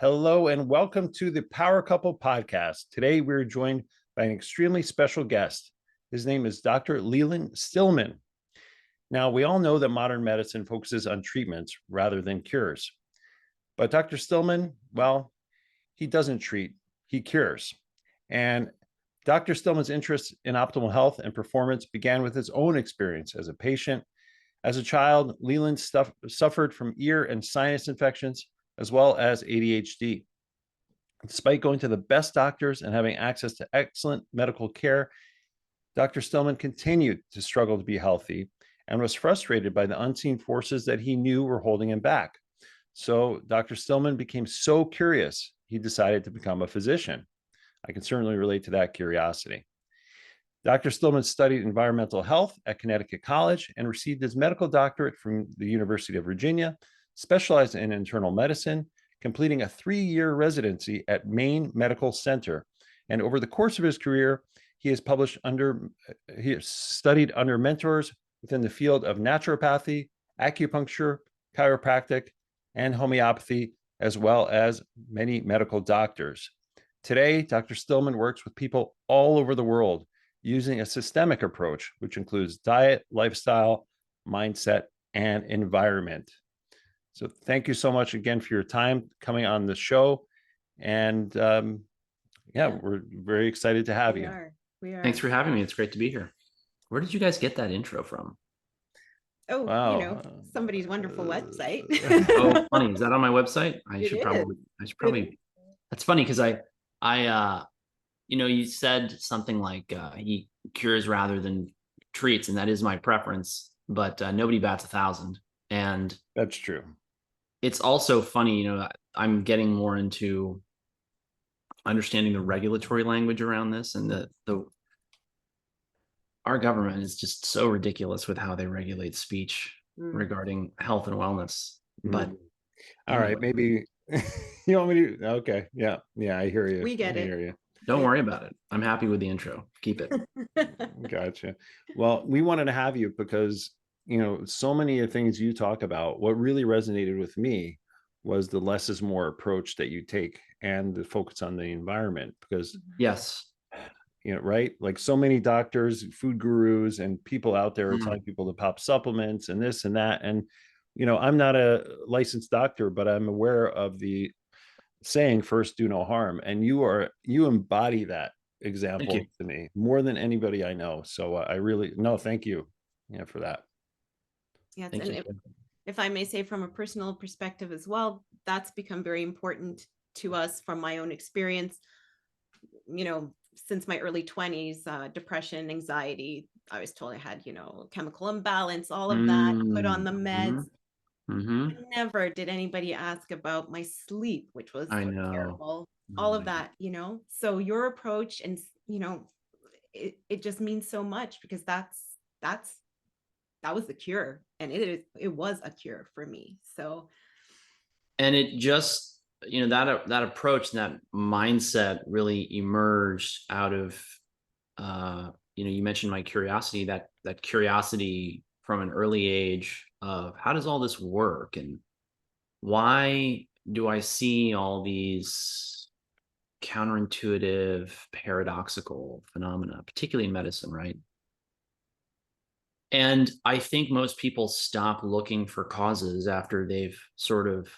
Hello and welcome to the Power Couple podcast. Today we're joined by an extremely special guest. His name is Dr. Leland Stillman. Now, we all know that modern medicine focuses on treatments rather than cures. But Dr. Stillman, well, he doesn't treat, he cures. And Dr. Stillman's interest in optimal health and performance began with his own experience as a patient. As a child, Leland suffered from ear and sinus infections, as well as ADHD. Despite going to the best doctors and having access to excellent medical care, Dr. Stillman continued to struggle to be healthy and was frustrated by the unseen forces that he knew were holding him back. So Dr. Stillman became so curious, he decided to become a physician. I can certainly relate to that curiosity. Dr. Stillman studied environmental health at Connecticut College and received his medical doctorate from the University of Virginia, specialized in internal medicine, completing a 3-year residency at Maine Medical Center. And over the course of his career, he has studied under mentors within the field of naturopathy, acupuncture, chiropractic, and homeopathy, as well as many medical doctors. Today, Dr. Stillman works with people all over the world using a systemic approach, which includes diet, lifestyle, mindset, and environment. So thank you so much again for your time coming on the show. And we're very excited to have you. We are. Thanks for having me. It's great to be here. Where did you guys get that intro from? Oh, wow. Somebody's wonderful website. Oh, funny. Is that on my website? I should probably. That's funny because you said something like he cures rather than treats, and that is my preference, but nobody bats 1,000. And that's true. It's also funny, I'm getting more into understanding the regulatory language around this, and our government is just so ridiculous with how they regulate speech regarding health and wellness. But all right, maybe you want me to? Okay, yeah, I hear you. We get it. Hear you. Don't worry about it. I'm happy with the intro. Keep it. Gotcha. Well, we wanted to have you because so many of the things you talk about, what really resonated with me was the less is more approach that you take and the focus on the environment, because yes, right, like so many doctors, food gurus, and people out there are telling people to pop supplements and this and that. And I'm not a licensed doctor, but I'm aware of the saying, first do no harm, and you embody that example to me more than anybody I know. So I really thank you for that. Yes, and if I may say, from a personal perspective as well, that's become very important to us from my own experience. Since my early 20s, depression, anxiety, I was told I had, chemical imbalance, all of that, put on the meds. Never did anybody ask about my sleep, which was terrible. All of that, So your approach, and it just means so much, because that was the cure, and it was a cure for me. So, and it just that approach, that mindset really emerged out of you mentioned my curiosity, that curiosity from an early age of how does all this work, and why do I see all these counterintuitive, paradoxical phenomena, particularly in medicine, right? And I think most people stop looking for causes after they've sort of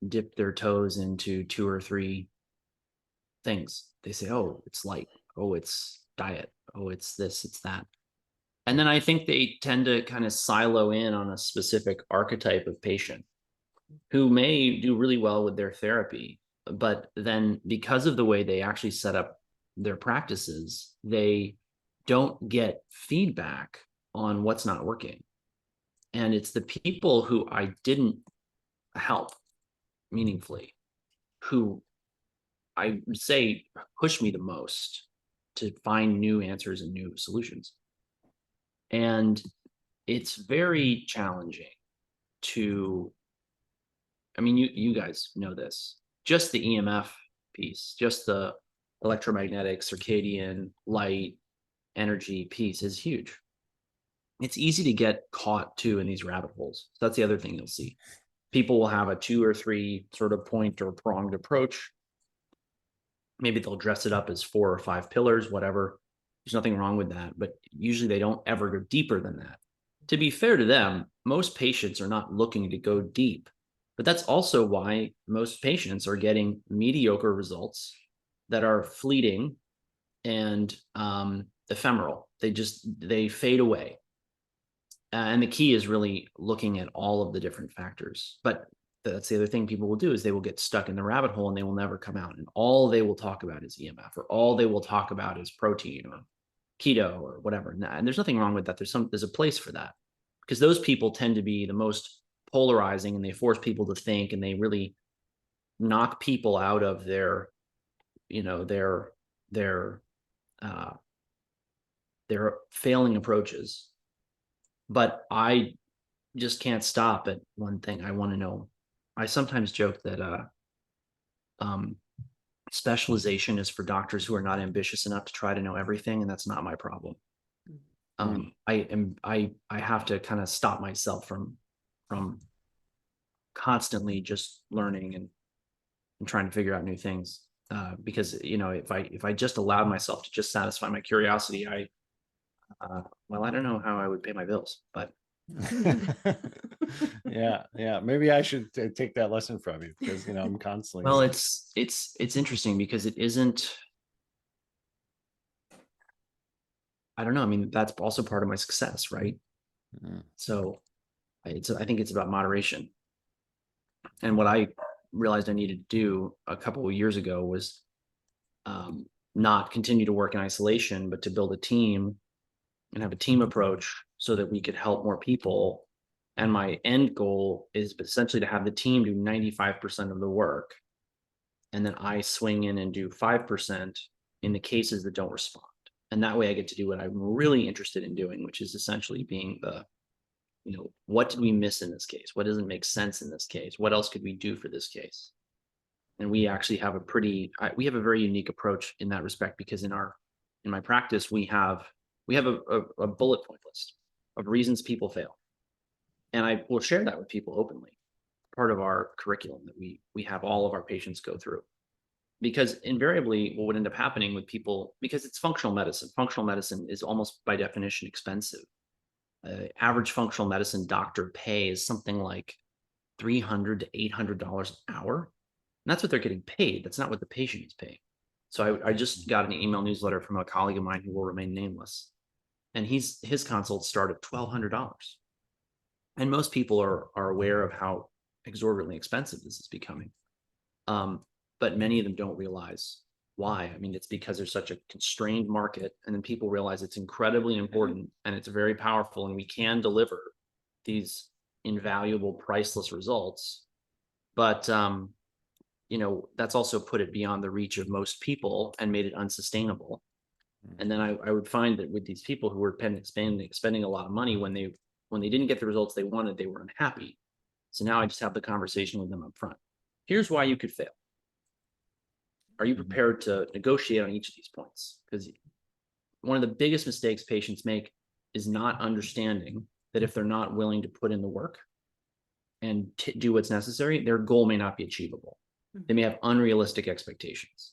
dipped their toes into 2 or 3 things. They say, oh, it's light. Oh, it's diet. Oh, it's this, it's that. And then I think they tend to kind of silo in on a specific archetype of patient who may do really well with their therapy. But then because of the way they actually set up their practices, they don't get feedback on what's not working. And it's the people who I didn't help meaningfully who I would say push me the most to find new answers and new solutions. And it's very challenging to, you guys know this, just the EMF piece, just the electromagnetic, circadian, light, energy piece is huge. It's easy to get caught too in these rabbit holes. So that's the other thing you'll see. People will have a 2 or 3 sort of point or pronged approach. Maybe they'll dress it up as 4 or 5 pillars, whatever. There's nothing wrong with that, but usually they don't ever go deeper than that. To be fair to them, most patients are not looking to go deep, but that's also why most patients are getting mediocre results that are fleeting and ephemeral. They fade away. And the key is really looking at all of the different factors. But that's the other thing people will do is they will get stuck in the rabbit hole and they will never come out. And all they will talk about is EMF, or all they will talk about is protein or keto or whatever. And there's nothing wrong with that. There's a place for that, because those people tend to be the most polarizing, and they force people to think, and they really knock people out of their failing approaches. But I just can't stop at one thing. I want to know. I sometimes joke that specialization is for doctors who are not ambitious enough to try to know everything, and that's not my problem. I have to kind of stop myself from constantly just learning and trying to figure out new things. Because if I just allowed myself to just satisfy my curiosity, I don't know how I would pay my bills, but yeah, maybe I should take that lesson from you, because I'm constantly it's interesting because it isn't, I don't know, I mean, that's also part of my success, right? So I think it's about moderation. And what I realized I needed to do a couple of years ago was not continue to work in isolation, but to build a team and have a team approach so that we could help more people. And my end goal is essentially to have the team do 95% of the work, and then I swing in and do 5% in the cases that don't respond. And that way I get to do what I'm really interested in doing, which is essentially being the, what did we miss in this case? What doesn't make sense in this case? What else could we do for this case? And we actually have we have a very unique approach in that respect, because in my practice, we have a bullet point list of reasons people fail. And I will share that with people openly, part of our curriculum that we have all of our patients go through. Because invariably what would end up happening with people, because it's functional medicine is almost by definition expensive. Average functional medicine doctor pay is something like $300 to $800 an hour. And that's what they're getting paid. That's not what the patient is paying. So I just got an email newsletter from a colleague of mine who will remain nameless. And his consults start at $1,200. And most people are aware of how exorbitantly expensive this is becoming. But many of them don't realize why. I mean, it's because there's such a constrained market, and then people realize it's incredibly important and it's very powerful, and we can deliver these invaluable, priceless results. But that's also put it beyond the reach of most people and made it unsustainable. And then I would find that with these people who were spending a lot of money, when they didn't get the results they wanted, they were unhappy. So now I just have the conversation with them up front. Here's why you could fail. Are you prepared to negotiate on each of these points? Because one of the biggest mistakes patients make is not understanding that if they're not willing to put in the work and do what's necessary, their goal may not be achievable. They may have unrealistic expectations.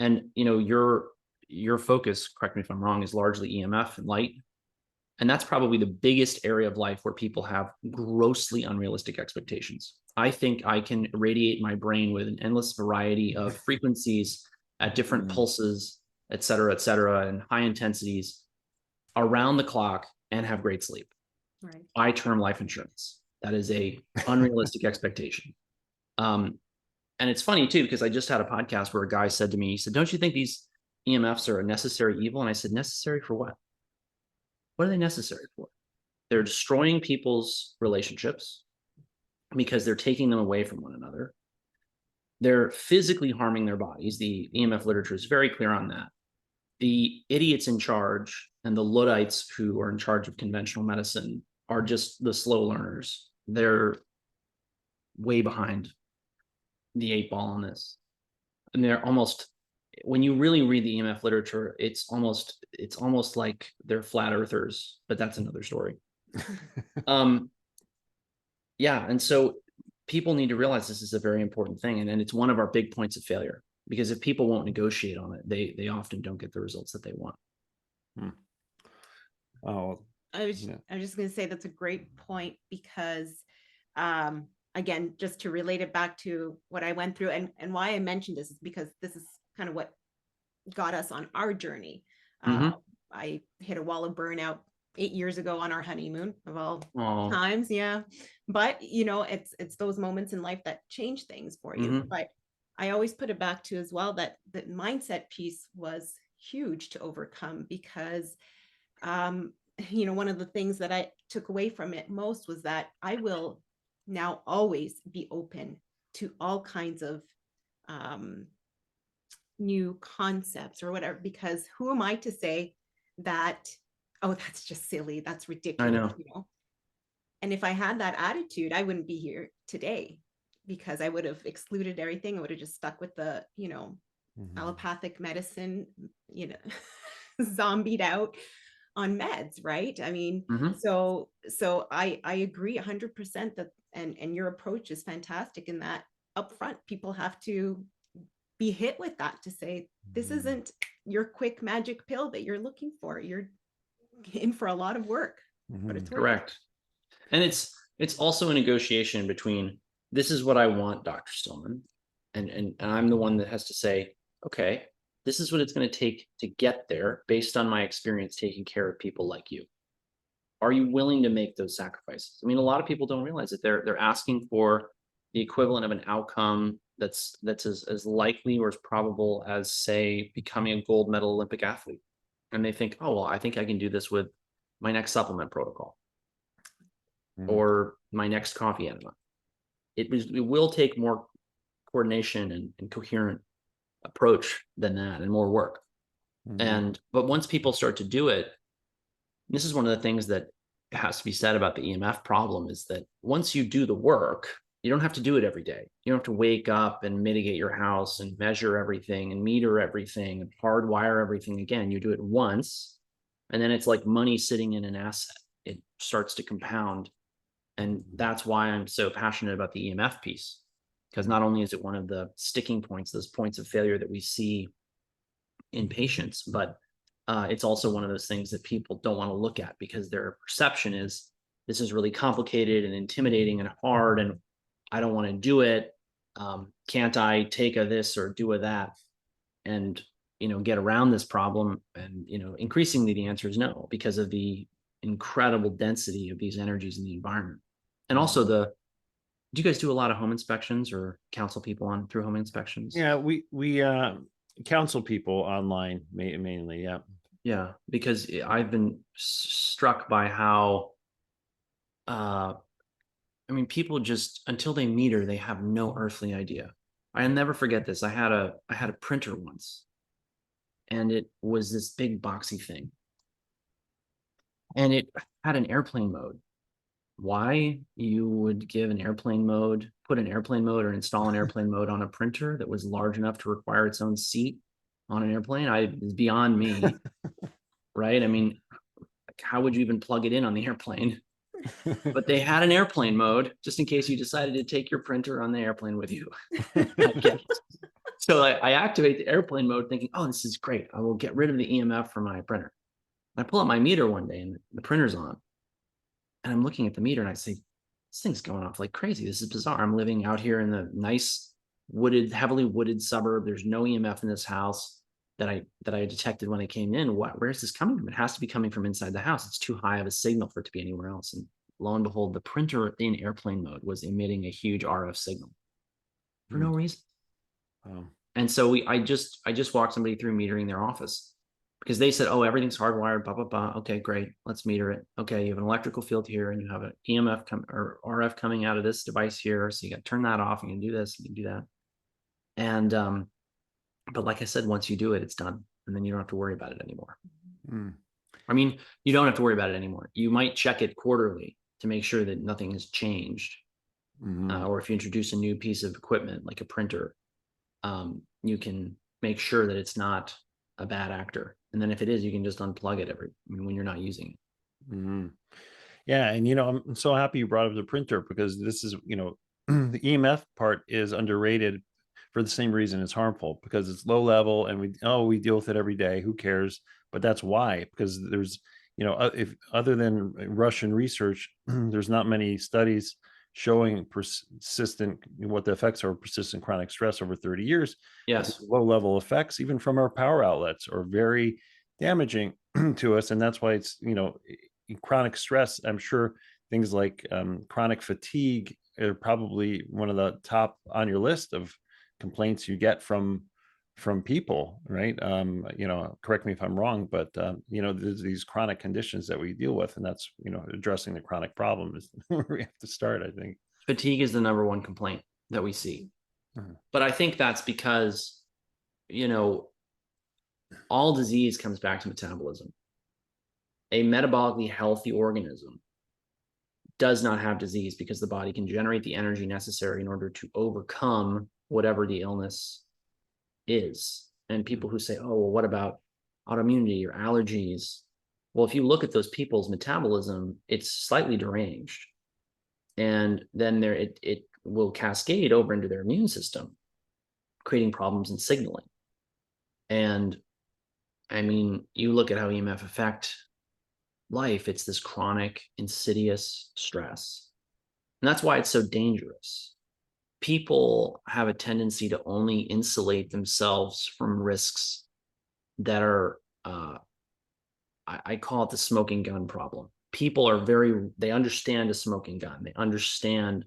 And your focus, correct me if I'm wrong, is largely EMF and light. And that's probably the biggest area of life where people have grossly unrealistic expectations. I think I can irradiate my brain with an endless variety of frequencies at different pulses, et cetera, and high intensities around the clock and have great sleep. Right. Buy term life insurance. That is a unrealistic expectation. And it's funny too, because I just had a podcast where a guy said to me, he said, "Don't you think these EMFs are a necessary evil?" And I said, "Necessary for what? What are they necessary for?" They're destroying people's relationships because they're taking them away from one another. They're physically harming their bodies. The EMF literature is very clear on that. The idiots in charge and the Luddites who are in charge of conventional medicine are just the slow learners. They're way behind the 8 ball on this. And they're almost, when you really read the EMF literature, it's almost like they're flat earthers, but that's another story. Yeah. And so people need to realize this is a very important thing. And it's one of our big points of failure, because if people won't negotiate on it, they often don't get the results that they want. Oh, I was just going to say that's a great point, because again, just to relate it back to what I went through, and why I mentioned this is because this is kind of what got us on our journey. I hit a wall of burnout 8 years ago on our honeymoon of all times. Yeah. But you know, it's those moments in life that change things for you. But I always put it back to as well that the mindset piece was huge to overcome, because you know, one of the things that I took away from it most was that I will now always be open to all kinds of new concepts or whatever, because who am I to say that, oh, that's just silly, that's ridiculous, I know. you know? And if I had that attitude, I wouldn't be here today, because I would have excluded everything. I would have just stuck with the, you know, allopathic medicine, you know, zombied out on meds, right? I mean, so I agree 100% that, and your approach is fantastic in that upfront, people have to be hit with that, to say, this isn't your quick magic pill that you're looking for. You're in for a lot of work, but it's correct. And it's also a negotiation between, this is what I want, Dr. Stillman, and I'm the one that has to say, okay, this is what it's going to take to get there based on my experience taking care of people like you. Are you willing to make those sacrifices? I mean, a lot of people don't realize that they're asking for the equivalent of an outcome that's as likely or as probable as, say, becoming a gold medal Olympic athlete. And they think, oh, well, I think I can do this with my next supplement protocol or my next coffee enema. It will take more coordination and coherent approach than that, and more work. But once people start to do it, this is one of the things that has to be said about the EMF problem, is that once you do the work, you don't have to do it every day. You don't have to wake up and mitigate your house and measure everything and meter everything and hardwire everything again. You do it once, and then it's like money sitting in an asset. It starts to compound. And that's why I'm so passionate about the EMF piece, because not only is it one of the sticking points, those points of failure that we see in patients, but it's also one of those things that people don't want to look at, because their perception is, this is really complicated and intimidating and hard, and I don't want to do it. Can't I take a this or do a that and, you know, get around this problem? And, you know, increasingly the answer is no, because of the incredible density of these energies in the environment. And also do you guys do a lot of home inspections or counsel people on through home inspections? Yeah, we counsel people online mainly. Yeah. Yeah, because I've been struck by how, I mean, people just, until they meter, they have no earthly idea. I'll never forget this. I had a printer once, and it was this big boxy thing, and it had an airplane mode. Why you would give an airplane mode, put an airplane mode or install an airplane mode on a printer that was large enough to require its own seat on an airplane, is beyond me. Right? I mean, how would you even plug it in on the airplane? But they had an airplane mode just in case you decided to take your printer on the airplane with you. So I activate the airplane mode thinking, oh, this is great. I will get rid of the EMF from my printer. I pull up my meter one day and the printer's on. And I'm looking at the meter and I say, this thing's going off like crazy. This is bizarre. I'm living out here in the nice heavily wooded suburb. There's no EMF in this house that I detected when I came in. Where is this coming from? It has to be coming from inside the house. It's too high of a signal for it to be anywhere else. And lo and behold, the printer in airplane mode was emitting a huge RF signal for no reason. And so I just walked somebody through metering their office, because they said, oh, everything's hardwired, blah, blah, blah. Okay, great. Let's meter it. Okay, you have an electrical field here and you have an EMF or RF coming out of this device here. So you got to turn that off. You can do this, you can do that. And, but like I said, once you do it, it's done. And then you don't have to worry about it anymore. I mean, you don't have to worry about it anymore. You might check it quarterly to make sure that nothing has changed. Or if you introduce a new piece of equipment, like a printer, you can make sure that it's not a bad actor. And then if it is, you can just unplug it when you're not using it. Yeah. And, you know, I'm so happy you brought up the printer, because this is, you know, the EMF part is underrated for the same reason it's harmful, because it's low level and we deal with it every day. Who cares? But that's why, because there's, if other than Russian research, there's not many studies showing persistent, what the effects are of persistent chronic stress over 30 years. Yes. Low level effects, even from our power outlets, are very damaging to us. And that's why it's, chronic stress, I'm sure things like chronic fatigue are probably one of the top on your list of complaints you get from people, right? Correct me if I'm wrong, but there's these chronic conditions that we deal with, and that's, addressing the chronic problem is where we have to start, I think. Fatigue is the number one complaint that we see. But I think that's because, all disease comes back to metabolism. A metabolically healthy organism does not have disease because the body can generate the energy necessary in order to overcome whatever the illness is. And people who say, oh, well, what about autoimmunity or allergies? Well, if you look at those people's metabolism, it's slightly deranged. And then it will cascade over into their immune system, creating problems in signaling. And I mean, you look at how EMF affect life, it's this chronic, insidious stress. And that's why it's so dangerous. People have a tendency to only insulate themselves from risks that are, I call it the smoking gun problem. People are they understand a smoking gun. They understand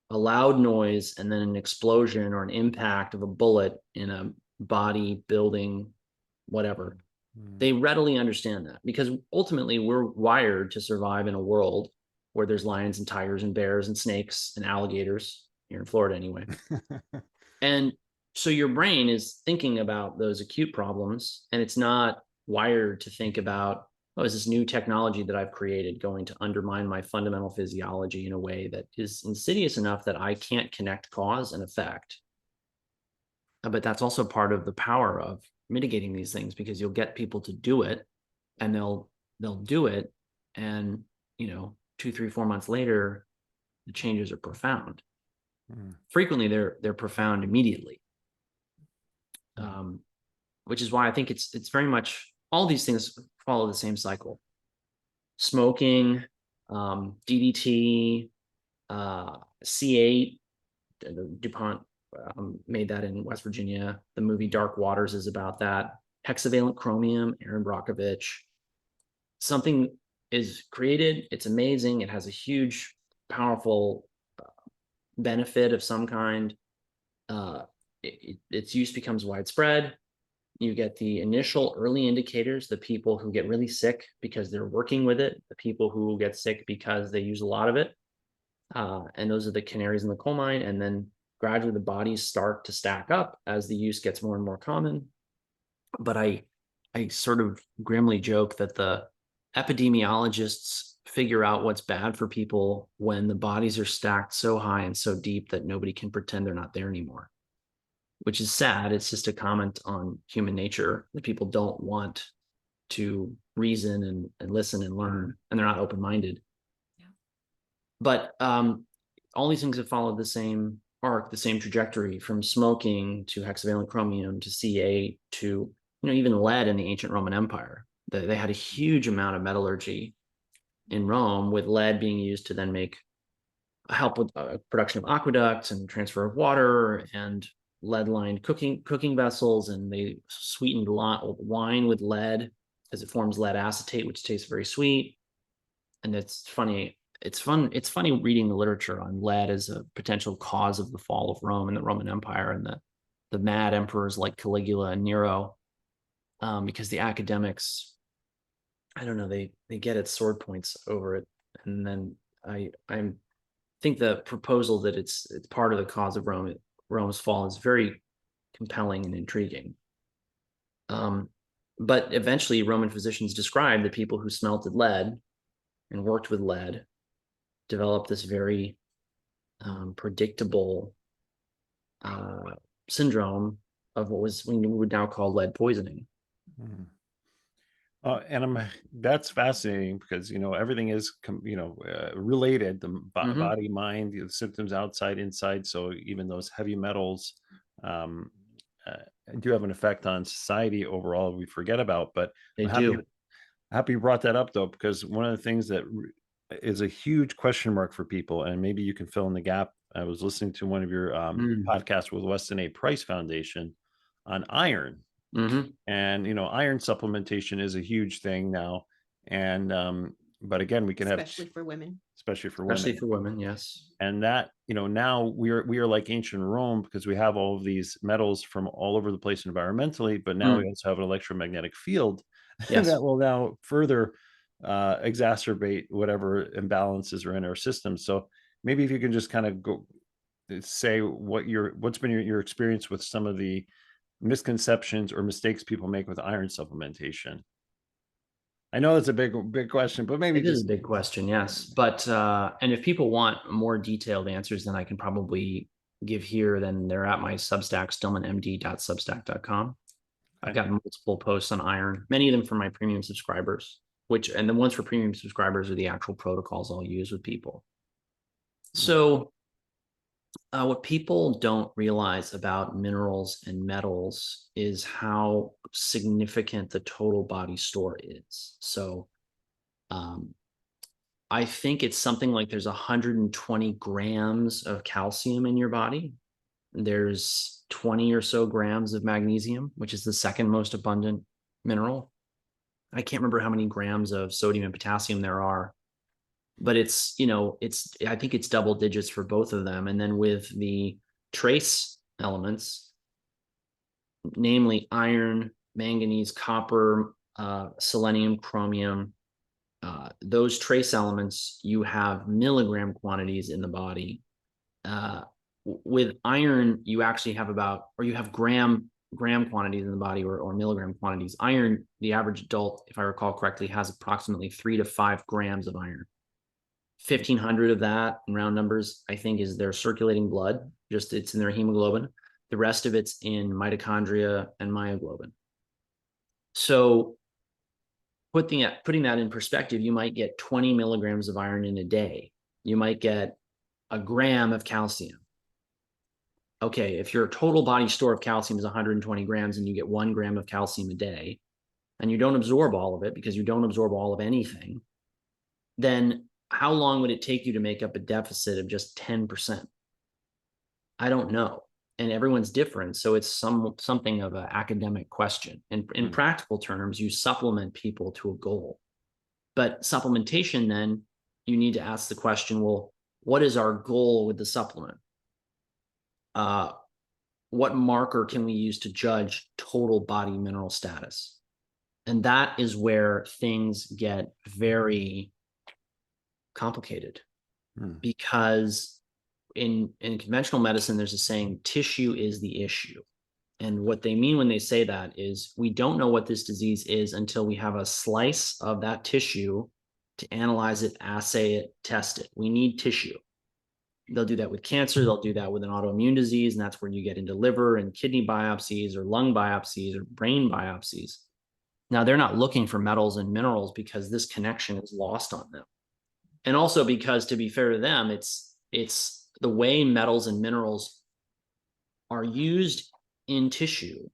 a loud noise and then an explosion or an impact of a bullet in a body, building, whatever. They readily understand that, because ultimately we're wired to survive in a world where there's lions and tigers and bears and snakes and alligators, here in Florida anyway. And so your brain is thinking about those acute problems, and it's not wired to think about, oh, is this new technology that I've created going to undermine my fundamental physiology in a way that is insidious enough that I can't connect cause and effect. But that's also part of the power of mitigating these things, because you'll get people to do it, and they'll do it, and 2, 3, 4 months later, the changes are profound. Frequently they're profound immediately, which is why I think it's very much, all these things follow the same cycle. Smoking, DDT, C8, DuPont made that in West Virginia. The movie Dark Waters is about that. Hexavalent chromium, Aaron Brockovich. Something is created, it's amazing, it has a huge, powerful benefit of some kind. Its use becomes widespread. You get the initial early indicators, the people who get really sick because they're working with it, the people who get sick because they use a lot of it. And those are the canaries in the coal mine. And then gradually the bodies start to stack up as the use gets more and more common. But I sort of grimly joke that the epidemiologists figure out what's bad for people when the bodies are stacked so high and so deep that nobody can pretend they're not there anymore, which is sad. It's just a comment on human nature that people don't want to reason and listen and learn, and they're not open-minded. Yeah. But all these things have followed the same arc, the same trajectory, from smoking to hexavalent chromium to C8 to even lead in the ancient Roman Empire. They had a huge amount of metallurgy in Rome, with lead being used to then help with production of aqueducts and transfer of water, and lead-lined cooking vessels, and they sweetened wine with lead as it forms lead acetate, which tastes very sweet. And it's funny reading the literature on lead as a potential cause of the fall of Rome and the Roman Empire, and the mad emperors like Caligula and Nero, because the academics, I don't know, they get at sword points over it. And then I think the proposal that it's part of the cause of Rome's fall is very compelling and intriguing. But eventually Roman physicians described the people who smelted lead and worked with lead developed this very predictable syndrome of what we would now call lead poisoning. That's fascinating because everything is related, the Hmm. body, mind, the symptoms outside, inside. So even those heavy metals um, uh, do have an effect on society overall. We forget about, but They I'm happy do. happy you brought that up though, because one of the things that is a huge question mark for people, and maybe you can fill in the gap. I was listening to one of your Mm. podcasts with Weston A. Price Foundation on iron, Hmm. and iron supplementation is a huge thing now. And but again, we can have, especially for women. especially for Especially women, for women, yes. and that now we are like ancient Rome, because we have all of these metals from all over the place environmentally, but now we Mm. also have an electromagnetic field that Yes. will now further exacerbate whatever imbalances are in our system. So maybe if you can just kind of go say what's been your experience with some of the misconceptions or mistakes people make with iron supplementation. I know that's a big question, but maybe It is a just big question, yes. But and if people want more detailed answers than I can probably give here, then they're at my Substack, stillmanmd.substack.com. I've okay. got multiple posts on iron, many of them for my premium subscribers, and the ones for premium subscribers are the actual protocols I'll use with people. So what people don't realize about minerals and metals is how significant the total body store is. So um, I think it's something like there's 120 grams of calcium in your body. There's 20 or so grams of magnesium, which is the second most abundant mineral. I can't remember how many grams of sodium and potassium there are, but I think it's double digits for both of them. And then with the trace elements, namely iron, manganese, copper, selenium, chromium, those trace elements, you have milligram quantities in the body. With iron, you actually have you have gram quantities in the body, or milligram quantities. Iron, the average adult, if I recall correctly, has approximately 3 to 5 grams of iron. 1,500 of that, in round numbers, I think, is their circulating blood. Just it's in their hemoglobin. The rest of it's in mitochondria and myoglobin. So putting that in perspective, you might get 20 milligrams of iron in a day. You might get a gram of calcium. Okay, if your total body store of calcium is 120 grams and you get 1 gram of calcium a day, and you don't absorb all of it because you don't absorb all of anything, then how long would it take you to make up a deficit of just 10%? I don't know. And everyone's different. So it's something of an academic question. And in practical terms, you supplement people to a goal. But supplementation, then you need to ask the question, well, what is our goal with the supplement? What marker can we use to judge total body mineral status? And that is where things get very complicated, because in conventional medicine, there's a saying, tissue is the issue. And what they mean when they say that is, we don't know what this disease is until we have a slice of that tissue to analyze it, assay it, test it. We need tissue. They'll do that with cancer. They'll do that with an autoimmune disease. And that's where you get into liver and kidney biopsies or lung biopsies or brain biopsies. Now, they're not looking for metals and minerals because this connection is lost on them. And also because, to be fair to them, it's the way metals and minerals are used in tissue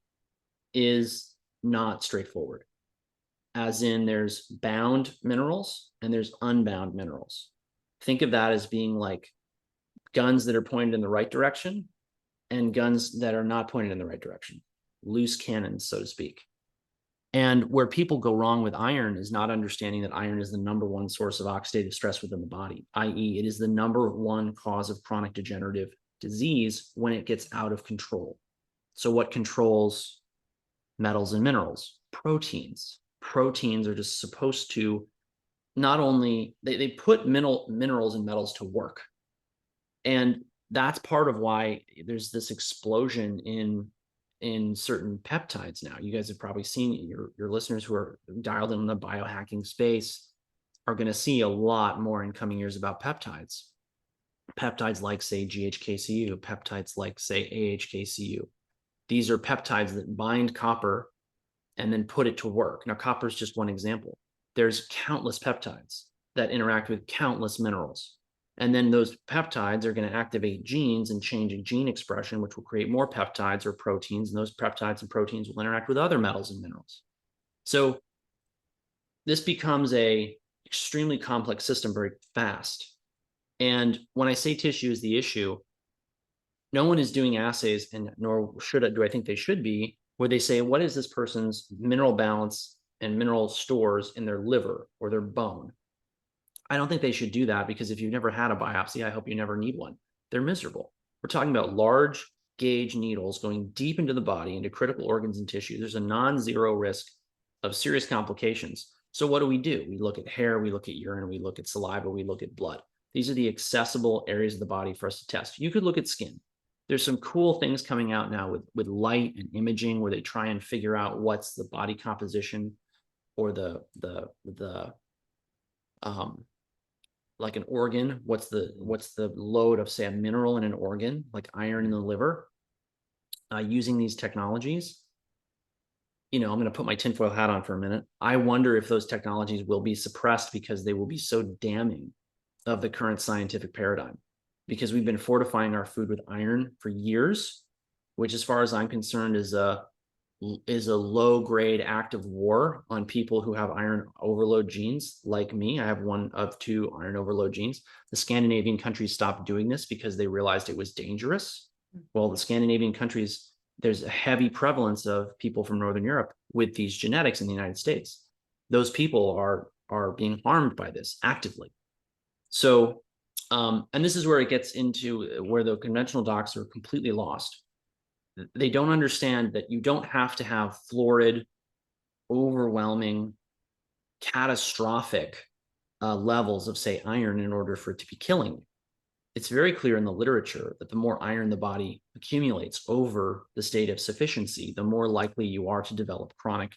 is not straightforward. As in, there's bound minerals and there's unbound minerals. Think of that as being like guns that are pointed in the right direction and guns that are not pointed in the right direction, loose cannons, so to speak. And where people go wrong with iron is not understanding that iron is the number one source of oxidative stress within the body, i.e., it is the number one cause of chronic degenerative disease when it gets out of control. So what controls metals and minerals? Proteins. Proteins are just supposed to not only, they put minerals and metals to work. And that's part of why there's this explosion in certain peptides now. You guys have probably seen, your listeners who are dialed in the biohacking space are going to see a lot more in coming years about peptides. Peptides like, say, GHKCU, peptides like, say, AHKCU. These are peptides that bind copper and then put it to work. Now, copper is just one example. There's countless peptides that interact with countless minerals. And then those peptides are going to activate genes and change a gene expression, which will create more peptides or proteins. And those peptides and proteins will interact with other metals and minerals. So this becomes a extremely complex system very fast. And when I say tissue is the issue, no one is doing assays, and nor do I think they should be, where they say, what is this person's mineral balance and mineral stores in their liver or their bone? I don't think they should do that, because if you've never had a biopsy, I hope you never need one. They're miserable. We're talking about large gauge needles going deep into the body, into critical organs and tissue. There's a non-zero risk of serious complications. So what do? We look at hair, we look at urine, we look at saliva, we look at blood. These are the accessible areas of the body for us to test. You could look at skin. There's some cool things coming out now with light and imaging, where they try and figure out what's the body composition, or like an organ, what's the load of, say, a mineral in an organ, like iron in the liver, using these technologies. I'm going to put my tinfoil hat on for a minute. I wonder if those technologies will be suppressed because they will be so damning of the current scientific paradigm, because we've been fortifying our food with iron for years, which, as far as I'm concerned, is a low-grade act of war on people who have iron overload genes like me. I have one of 2 iron overload genes. The Scandinavian countries stopped doing this because they realized it was dangerous. Well, the Scandinavian countries, there's a heavy prevalence of people from Northern Europe with these genetics in the United States. Those people are being harmed by this actively. So, and this is where it gets into where the conventional docs are completely lost. They don't understand that you don't have to have florid, overwhelming, catastrophic levels of, say, iron in order for it to be killing you. It's very clear in the literature that the more iron the body accumulates over the state of sufficiency, the more likely you are to develop chronic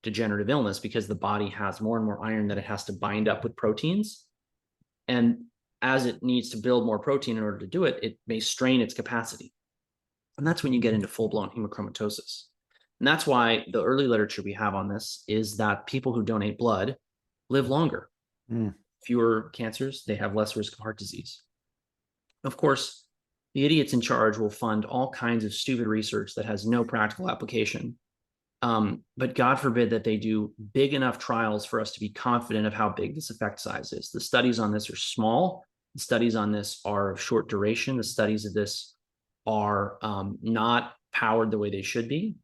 degenerative illness, because the body has more and more iron that it has to bind up with proteins. And as it needs to build more protein in order to do it, it may strain its capacity. And that's when you get into full-blown hemochromatosis. And that's why the early literature we have on this is that people who donate blood live longer. Fewer cancers, they have less risk of heart disease. Of course, the idiots in charge will fund all kinds of stupid research that has no practical application. But God forbid that they do big enough trials for us to be confident of how big this effect size is. The studies on this are small. The studies on this are of short duration. The studies of this are not powered the way they should be.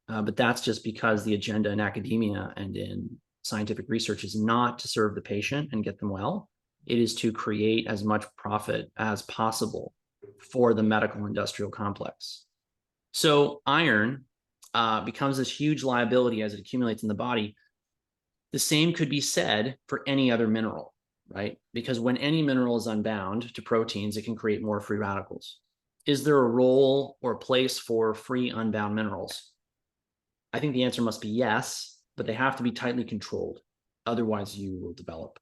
But that's just because the agenda in academia and in scientific research is not to serve the patient and get them well. It is to create as much profit as possible for the medical industrial complex. So iron becomes this huge liability as it accumulates in the body. The same could be said for any other mineral, right? Because when any mineral is unbound to proteins, it can create more free radicals. Is there a role or place for free unbound minerals? I think the answer must be yes, but they have to be tightly controlled. Otherwise, you will develop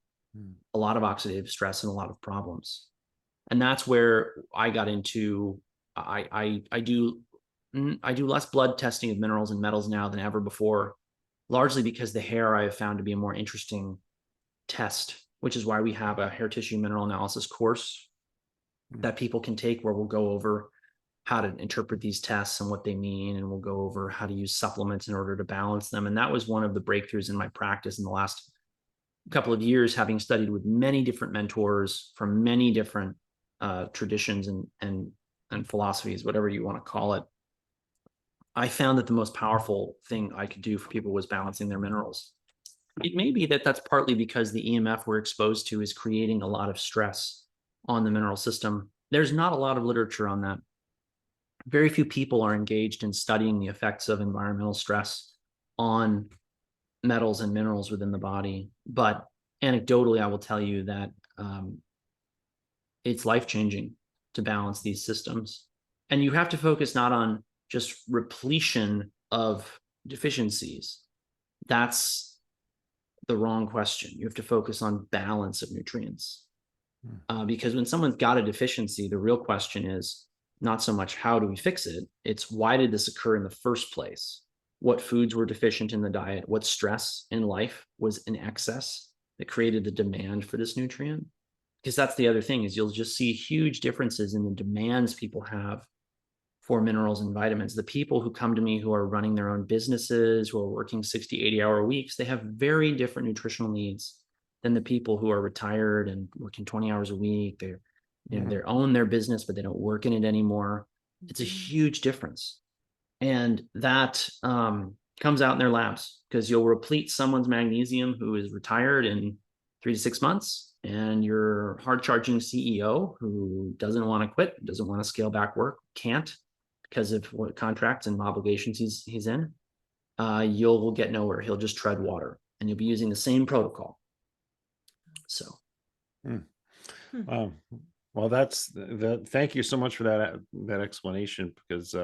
a lot of oxidative stress and a lot of problems. And that's where I got into, I do less blood testing of minerals and metals now than ever before, largely because the hair I have found to be a more interesting test, which is why we have a hair tissue mineral analysis course that people can take, where we'll go over how to interpret these tests and what they mean, and we'll go over how to use supplements in order to balance them. And that was one of the breakthroughs in my practice in the last couple of years, having studied with many different mentors from many different traditions and philosophies, whatever you want to call it. I found that the most powerful thing I could do for people was balancing their minerals. It may be that that's partly because the EMF we're exposed to is creating a lot of stress on the mineral system. There's not a lot of literature on that. Very few people are engaged in studying the effects of environmental stress on metals and minerals within the body. But anecdotally, I will tell you that it's life-changing to balance these systems. And you have to focus not on just repletion of deficiencies. That's the wrong question. You have to focus on balance of nutrients. Because when someone's got a deficiency, the real question is not so much how do we fix it, it's why did this occur in the first place? what foods were deficient in the diet, what stress in life was in excess that created the demand for this nutrient. Because that's the other thing, is you'll just see huge differences in the demands people have for minerals and vitamins. The people who come to me who are running their own businesses, who are working 60, 80-hour weeks, they have very different nutritional needs than the people who are retired and working 20 hours a week. They're, they own their business, but they don't work in it anymore. It's a huge difference. And that comes out in their labs, because you'll replete someone's magnesium who is retired in 3 to 6 months, and your hard charging CEO who doesn't want to quit, doesn't want to scale back work, can't because of what contracts and obligations he's in, you'll get nowhere. He'll just tread water, and you'll be using the same protocol. So. Well, thank you so much for that explanation, because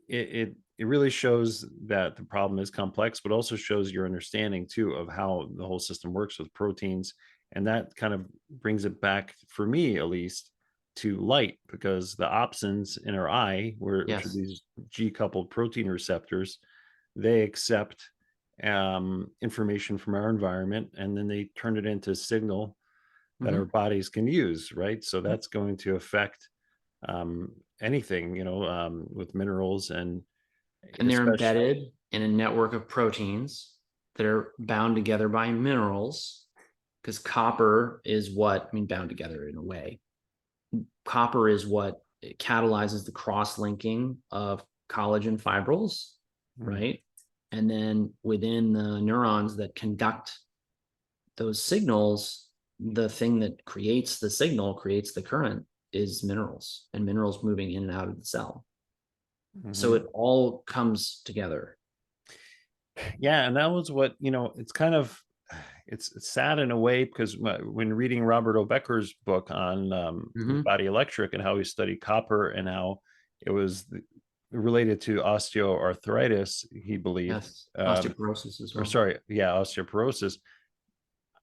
it really shows that the problem is complex, but also shows your understanding too of how the whole system works with proteins. And that kind of brings it back, for me at least, to light, because the opsins in our eye, which are these G-coupled protein receptors, they accept information from our environment, and then they turn it into signal that our bodies can use, right? So that's going to affect anything, with minerals, and they're embedded in a network of proteins that are bound together by minerals, because copper is bound together in a way. Copper is what catalyzes the cross-linking of collagen fibrils, right? And then within the neurons that conduct those signals, the thing that creates the signal, creates the current, is minerals, and minerals moving in and out of the cell. So it all comes together. Yeah. And that was what, it's kind of, it's sad in a way, because when reading Robert O. Becker's book on Body Electric, and how he studied copper and how it was related to osteoarthritis, he believed. Yes. Osteoporosis as well. Osteoporosis.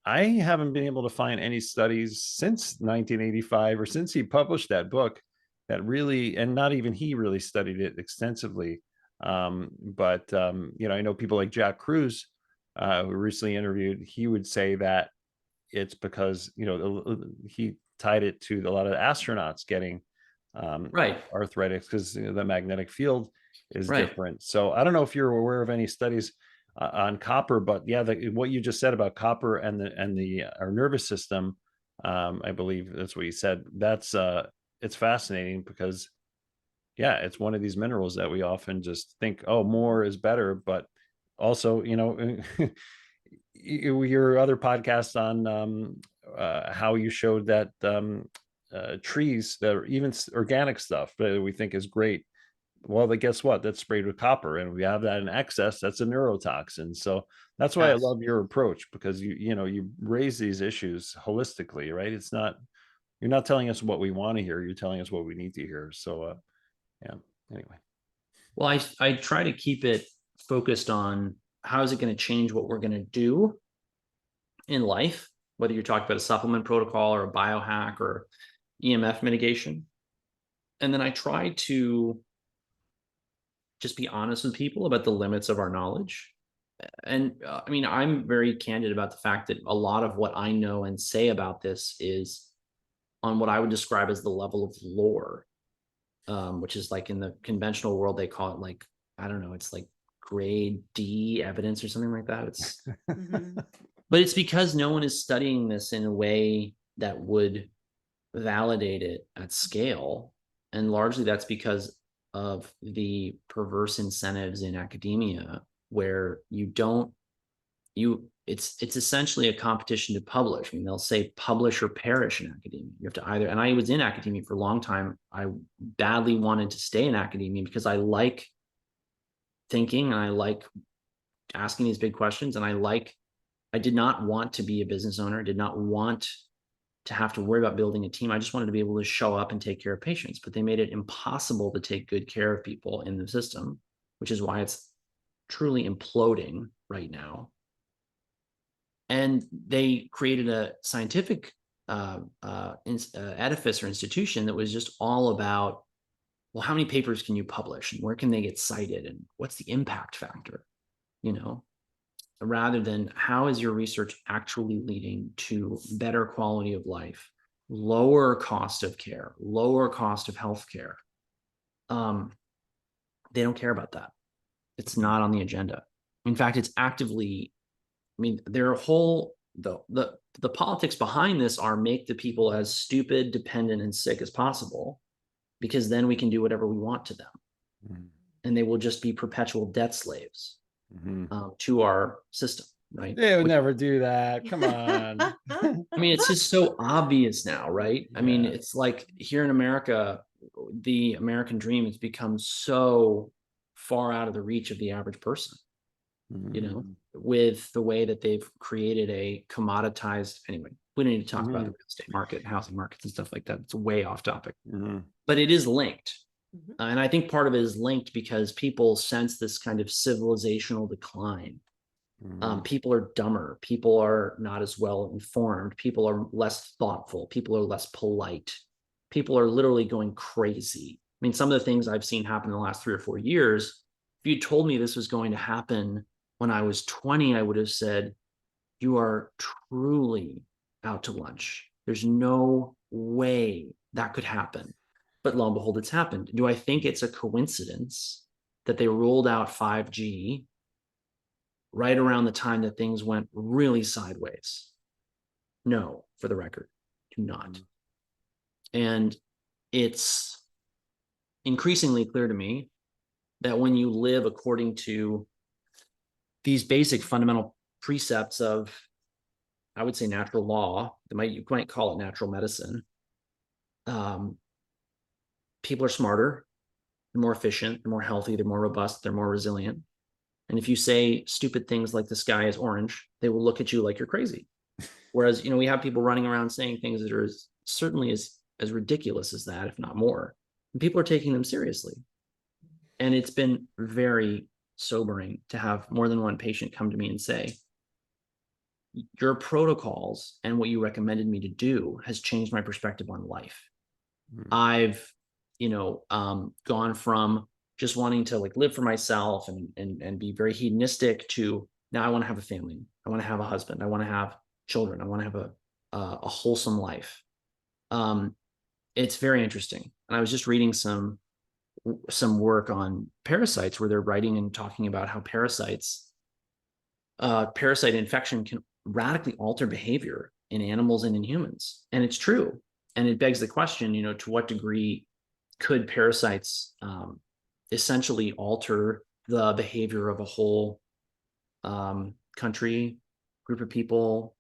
I haven't been able to find any studies since 1985, or since he published that book, that really, and not even he really studied it extensively. But I know people like Jack Cruz, who recently interviewed, he would say that it's because, he tied it to a lot of astronauts getting arthritis, because the magnetic field is different. So I don't know if you're aware of any studies on copper, but what you just said about copper and our nervous system, I believe that's what you said. That's it's fascinating, because it's one of these minerals that we often just think, oh, more is better. But also, your other podcast on how you showed that trees that are even organic stuff that we think is great, well, but guess what? That's sprayed with copper, and we have that in excess. That's a neurotoxin. So that's why I love your approach, because you raise these issues holistically, right? You're not telling us what we want to hear. You're telling us what we need to hear. So, anyway. Well, I try to keep it focused on how is it going to change what we're going to do in life, whether you're talking about a supplement protocol or a biohack or EMF mitigation. And then I try to just be honest with people about the limits of our knowledge. And I'm very candid about the fact that a lot of what I know and say about this is on what I would describe as the level of lore, which is like in the conventional world, they call it like, I don't know, it's like grade D evidence or something like that. It's, but it's because no one is studying this in a way that would validate it at scale. And largely that's because of the perverse incentives in academia, where it's essentially a competition to publish. They'll say publish or perish in academia. You have to either, and I was in academia for a long time. I badly wanted to stay in academia because I like thinking, and I like asking these big questions, and I did not want to be a business owner. I did not want to have to worry about building a team. I just wanted to be able to show up and take care of patients, but they made it impossible to take good care of people in the system, which is why it's truly imploding right now. And they created a scientific edifice or institution that was just all about well, how many papers can you publish and where can they get cited and what's the impact factor, rather than how is your research actually leading to better quality of life, lower cost of care, lower cost of healthcare. They don't care about that. It's not on the agenda. In fact, it's actively, their whole, the politics behind this are make the people as stupid, dependent, and sick as possible, because then we can do whatever we want to them. And they will just be perpetual debt slaves to our system, right? They would never do that. Come on. It's just so obvious now, right? Yeah. It's like here in America, the American dream has become so far out of the reach of the average person, with the way that they've created a commoditized, anyway, we don't need to talk about the real estate market and housing markets and stuff like that. It's way off topic, but it is linked. And I think part of it is linked because people sense this kind of civilizational decline. People are dumber. People are not as well informed. People are less thoughtful. People are less polite. People are literally going crazy. Some of the things I've seen happen in the last 3 or 4 years, if you told me this was going to happen when I was 20, I would have said, you are truly out to lunch. There's no way that could happen. But lo and behold, it's happened. Do I think it's a coincidence that they rolled out 5G right around the time that things went really sideways? No, for the record, do not. And it's increasingly clear to me that when you live according to these basic fundamental precepts of, I would say, natural law, you might call it natural medicine, people are smarter, they're more efficient, they're more healthy, they're more robust, they're more resilient. And if you say stupid things like the sky is orange, they will look at you like you're crazy. Whereas, we have people running around saying things that are certainly as ridiculous as that, if not more. And people are taking them seriously. And it's been very sobering to have more than one patient come to me and say, your protocols and what you recommended me to do has changed my perspective on life. I've, gone from just wanting to live for myself and be very hedonistic to now I want to have a family. I want to have a husband. I want to have children. I want to have a wholesome life. It's very interesting. And I was just reading some work on parasites where they're writing and talking about how parasite infection can radically alter behavior in animals and in humans. And it's true. And it begs the question, to what degree could parasites essentially alter the behavior of a whole country, group of people,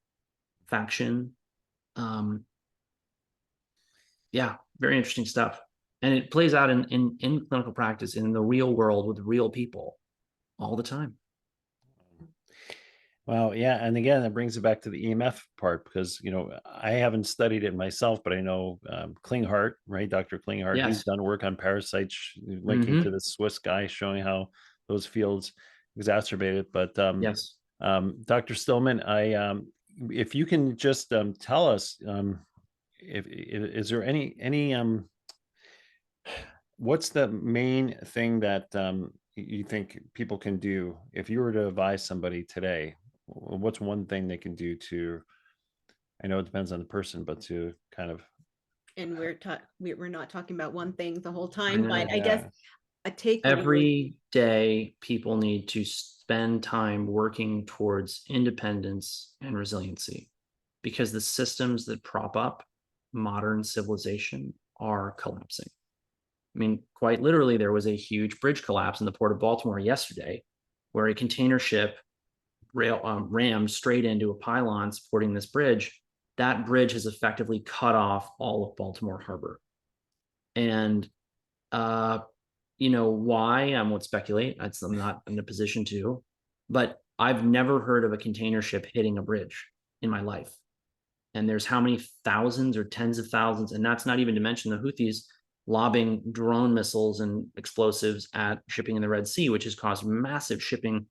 faction? Very interesting stuff. And it plays out in clinical practice in the real world with real people all the time. Well, yeah. And again, that brings it back to the EMF part because, I haven't studied it myself, but I know Klinghardt, right? Dr. Klinghardt, Yes. he's done work on parasites, linking to the Swiss guy, showing how those fields exacerbated. But Yes. Dr. Stillman, if you can just tell us, is there any what's the main thing that you think people can do if you were to advise somebody today? What's one thing they can do to, I know it depends on the person, but to kind of, and we're not talking about one thing the whole time, but I yeah. guess a take Every day people need to spend time working towards independence and resiliency because the systems that prop up modern civilization are collapsing. Quite literally, there was a huge bridge collapse in the port of Baltimore yesterday where a container ship rammed straight into a pylon supporting this bridge. That bridge has effectively cut off all of Baltimore Harbor. And, why? I won't speculate. I'm not in a position to, but I've never heard of a container ship hitting a bridge in my life. And there's how many thousands or tens of thousands, and that's not even to mention the Houthis lobbing drone missiles and explosives at shipping in the Red Sea, which has caused massive shipping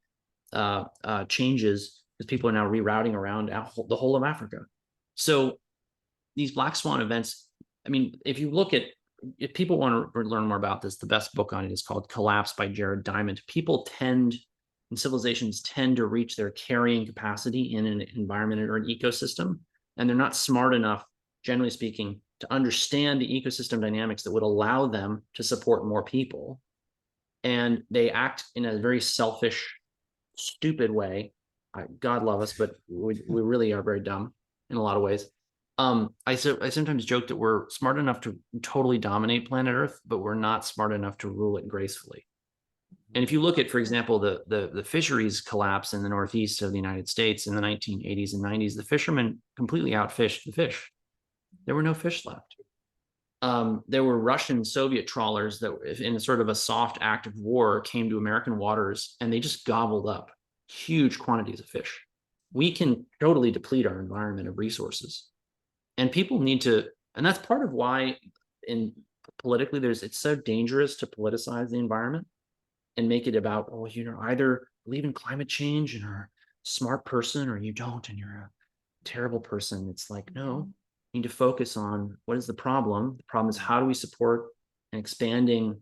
changes because people are now rerouting around the whole of Africa. So these black swan events, if you look at if people want to learn more about this, the best book on it is called Collapse by Jared Diamond. People tend, and civilizations tend to reach their carrying capacity in an environment or an ecosystem, and they're not smart enough, generally speaking, to understand the ecosystem dynamics that would allow them to support more people. And they act in a very selfish, stupid way. God love us, but we really are very dumb in a lot of ways. I sometimes joke that we're smart enough to totally dominate planet Earth, but we're not smart enough to rule it gracefully. And if you look at, for example, the fisheries collapse in the Northeast of the United States in the 1980s and 90s, the fishermen completely outfished the fish. There were no fish left. There were Russian Soviet trawlers that, in sort of a soft act of war, came to American waters, and they just gobbled up huge quantities of fish. We can totally deplete our environment of resources. And people need to, and that's part of why politically it's so dangerous to politicize the environment and make it about, oh, either believe in climate change and are a smart person, or you don't and you're a terrible person. It's like, no, you need to focus on what is the problem. The problem is, how do we support an expanding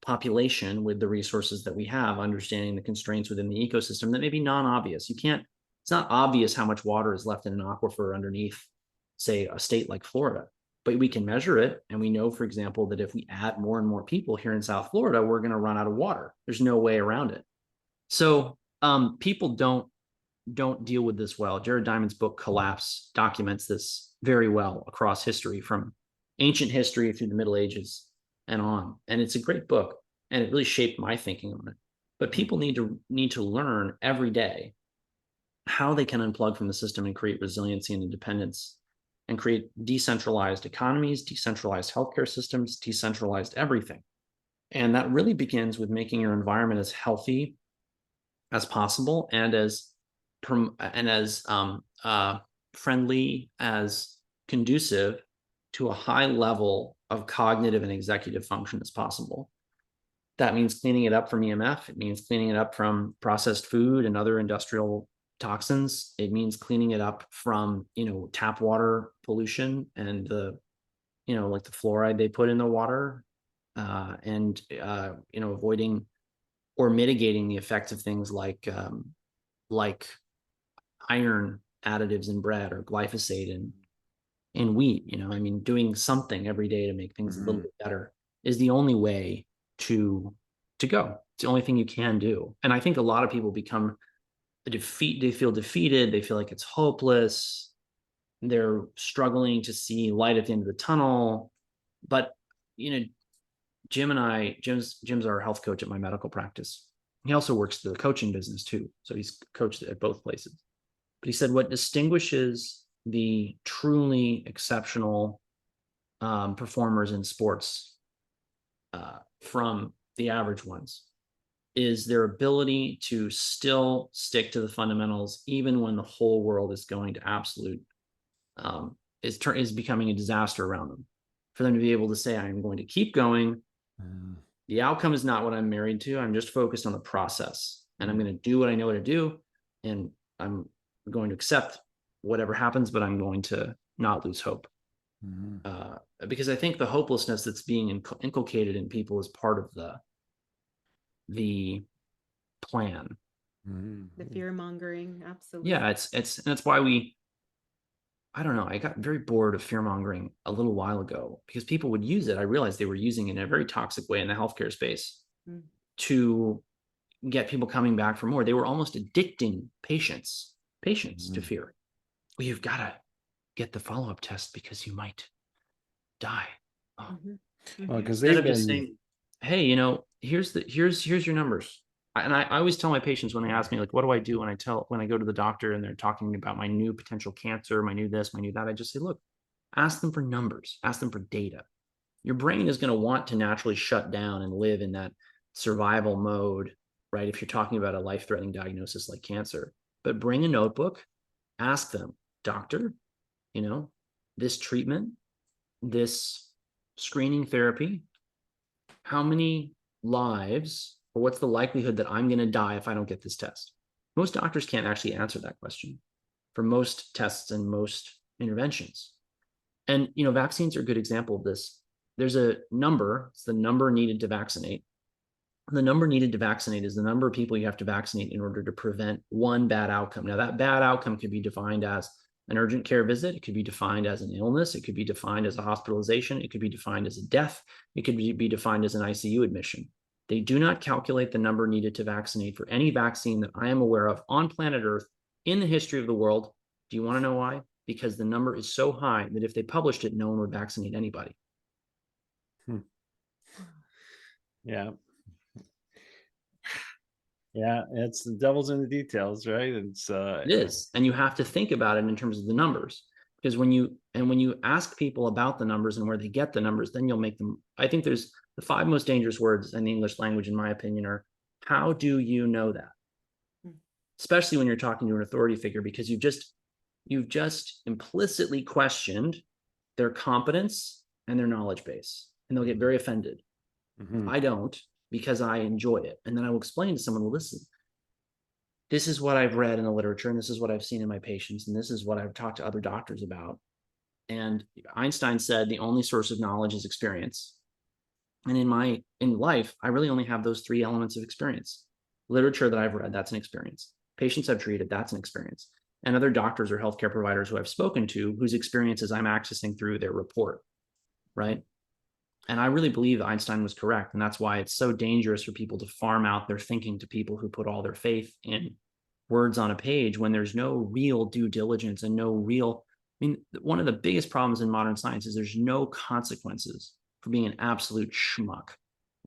population with the resources that we have, understanding the constraints within the ecosystem that may be non-obvious. It's not obvious how much water is left in an aquifer underneath, say, a state like Florida, but we can measure it. And we know, for example, that if we add more and more people here in South Florida, we're going to run out of water. There's no way around it. So people don't deal with this well. Jared Diamond's book Collapse documents this very well across history, from ancient history through the Middle Ages and on. And it's a great book, and it really shaped my thinking on it. But people need to learn every day how they can unplug from the system and create resiliency and independence, and create decentralized economies, decentralized healthcare systems, decentralized everything. And that really begins with making your environment as healthy as possible and as friendly, as conducive to a high level of cognitive and executive function as possible. That means cleaning it up from EMF. It means cleaning it up from processed food and other industrial toxins. It means cleaning it up from, tap water pollution and like the fluoride they put in the water, and avoiding or mitigating the effects of things like iron additives in bread or glyphosate in wheat. Doing something every day to make things a little bit better is the only way to go. It's the only thing you can do. And I think a lot of people become they feel defeated. They feel like it's hopeless. They're struggling to see light at the end of the tunnel. But, Jim's our health coach at my medical practice. He also works the coaching business too. So he's coached at both places. But he said what distinguishes the truly exceptional performers in sports from the average ones is their ability to still stick to the fundamentals, even when the whole world is going to absolute, is becoming a disaster around them. For them to be able to say, I'm going to keep going. The outcome is not what I'm married to. I'm just focused on the process, and I'm going to do what I know how to do. And I'm going to accept whatever happens, but I'm going to not lose hope. Because I think the hopelessness that's being inculcated in people is part of the plan. The fear mongering, absolutely. Yeah, and that's why I don't know, I got very bored of fear mongering a little while ago because people would use it. I realized they were using it in a very toxic way in the healthcare space to get people coming back for more. They were almost addicting patients to fear. Well, you've got to get the follow-up test because you might die. Well, because instead of just saying, hey, here's your numbers. And I always tell my patients when they ask me, like, what do I do when I go to the doctor and they're talking about my new potential cancer, my new this, my new that, I just say, look, ask them for numbers, ask them for data. Your brain is going to want to naturally shut down and live in that survival mode, right? If you're talking about a life-threatening diagnosis like cancer, but bring a notebook, ask them, doctor, this treatment, this screening therapy, how many lives, or what's the likelihood that I'm going to die if I don't get this test? Most doctors can't actually answer that question for most tests and most interventions. And, vaccines are a good example of this. there's a number, it's the number needed to vaccinate. The number needed to vaccinate is the number of people you have to vaccinate in order to prevent one bad outcome. Now, that bad outcome could be defined as an urgent care visit. It could be defined as an illness. It could be defined as a hospitalization. It could be defined as a death. It could be defined as an ICU admission. They do not calculate the number needed to vaccinate for any vaccine that I am aware of on planet Earth in the history of the world. Do you want to know why? Because the number is so high that if they published it, no one would vaccinate anybody. Yeah. Yeah, it's the devil's in the details, right? It is. And you have to think about it in terms of the numbers, because when you ask people about the numbers and where they get the numbers, then you'll make them. I think there's the 5 most dangerous words in the English language, in my opinion, are how do you know that? Especially when you're talking to an authority figure, because you've just implicitly questioned their competence and their knowledge base, and they'll get very offended. I don't, because I enjoy it. And then I will explain to someone, well, listen, this is what I've read in the literature, and this is what I've seen in my patients, and this is what I've talked to other doctors about. And Einstein said the only source of knowledge is experience. And in life, I really only have those 3 elements of experience. Literature that I've read, that's an experience. Patients I've treated, that's an experience. And other doctors or healthcare providers who I've spoken to, whose experiences I'm accessing through their report, right? And I really believe Einstein was correct. And that's why it's so dangerous for people to farm out their thinking to people who put all their faith in words on a page when there's no real due diligence and no real, I mean, one of the biggest problems in modern science is there's no consequences for being an absolute schmuck.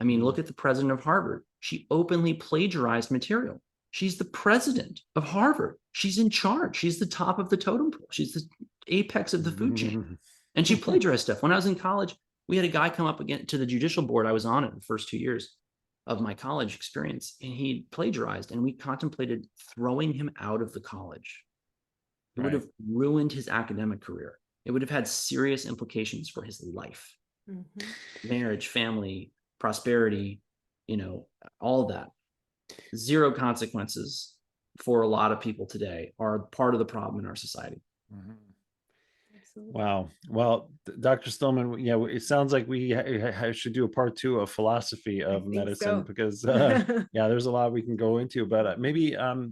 I mean, look at the president of Harvard. She openly plagiarized material. She's the president of Harvard. She's in charge. She's the top of the totem pole. She's the apex of the food chain. And she plagiarized stuff. When I was in college, we had a guy come up again to the judicial board. I was on it the first 2 years of my college experience, and he plagiarized, and we contemplated throwing him out of the college. It would have ruined his academic career. It would have had serious implications for his life, marriage, family, prosperity, all of that. Zero consequences for a lot of people today are part of the problem in our society. Wow. Well, Dr. Stillman, yeah, it sounds like we should do a part 2 of philosophy of medicine, because there's a lot we can go into, but maybe if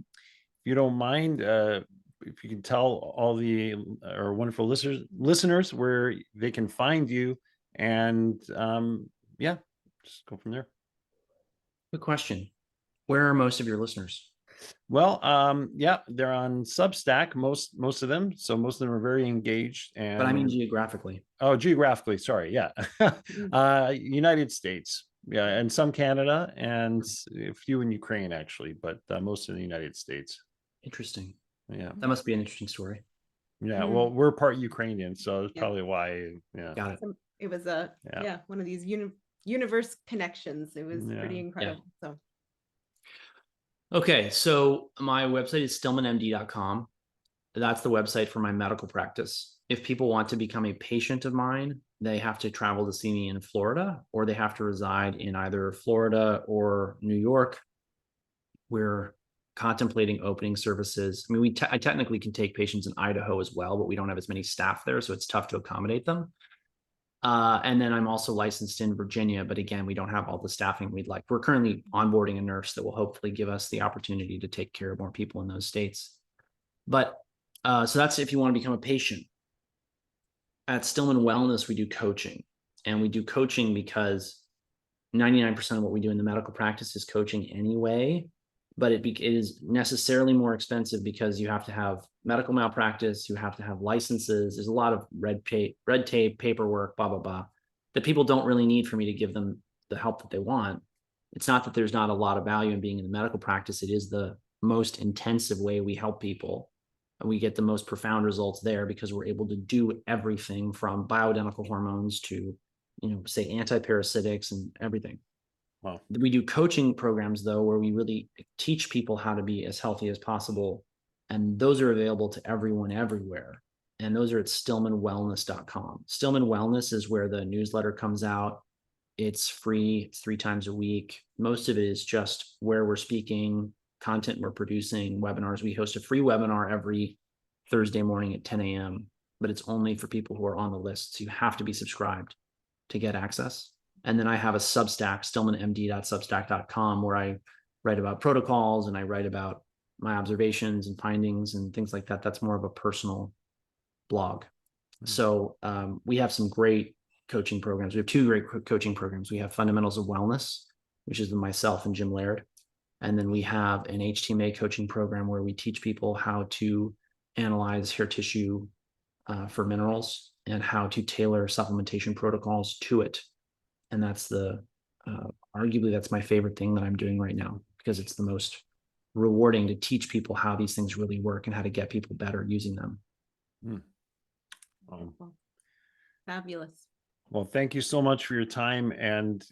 you don't mind, if you can tell all the our wonderful listeners where they can find you, and just go from there. Good question. Where are most of your listeners? Well, they're on Substack, most of them. So most of them are very engaged. And but I mean geographically. Oh, geographically, sorry. Yeah. United States. Yeah, and some Canada, and a few in Ukraine, actually, but most in the United States. Interesting. Yeah. That must be an interesting story. Yeah. Well, we're part Ukrainian, so that's probably why. Yeah. Got it. It was one of these universe connections. It was pretty incredible. So. Okay, so my website is stillmanmd.com. That's the website for my medical practice. If people want to become a patient of mine, they have to travel to see me in Florida, or they have to reside in either Florida or New York. We're contemplating opening services. I mean, I technically can take patients in Idaho as well, but we don't have as many staff there, so it's tough to accommodate them. And then I'm also licensed in Virginia, but again, we don't have all the staffing we'd like. We're currently onboarding a nurse that will hopefully give us the opportunity to take care of more people in those states. But so that's if you want to become a patient. At Stillman Wellness, we do coaching, and we do coaching because 99% of what we do in the medical practice is coaching anyway, but it is necessarily more expensive because you have to have medical malpractice, you have to have licenses. There's a lot of red tape, paperwork, blah, blah, blah, that people don't really need for me to give them the help that they want. It's not that there's not a lot of value in being in the medical practice. It is the most intensive way we help people. And we get the most profound results there because we're able to do everything from bioidentical hormones to, say antiparasitics and everything. Wow. We do coaching programs, though, where we really teach people how to be as healthy as possible. And those are available to everyone everywhere. And those are at stillmanwellness.com. Stillman Wellness is where the newsletter comes out. It's free 3 times a week. Most of it is just where we're speaking, content we're producing, webinars. We host a free webinar every Thursday morning at 10 a.m., but it's only for people who are on the list. So you have to be subscribed. to get access. And then I have a Substack, stillmanmd.substack.com, where I write about protocols and I write about my observations and findings and things like that. That's more of a personal blog. So we have some great coaching programs. We have two great coaching programs. We have Fundamentals of Wellness, which is myself and Jim Laird. And then we have an HTMA coaching program where we teach people how to analyze hair tissue for minerals and how to tailor supplementation protocols to it. And that's arguably that's my favorite thing that I'm doing right now, because it's the most rewarding to teach people how these things really work and how to get people better using them. Fabulous. Well, thank you so much for your time. And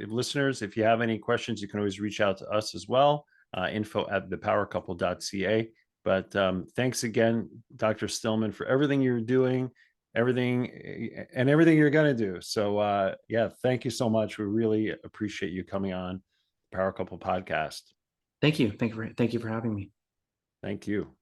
listeners, if you have any questions, you can always reach out to us as well, info@thepowercouple.ca. But thanks again, Dr. Stillman, for everything you're doing, everything you're going to do. So yeah, thank you so much. We really appreciate you coming on the Power Couple podcast. Thank you. Thank you for having me. Thank you.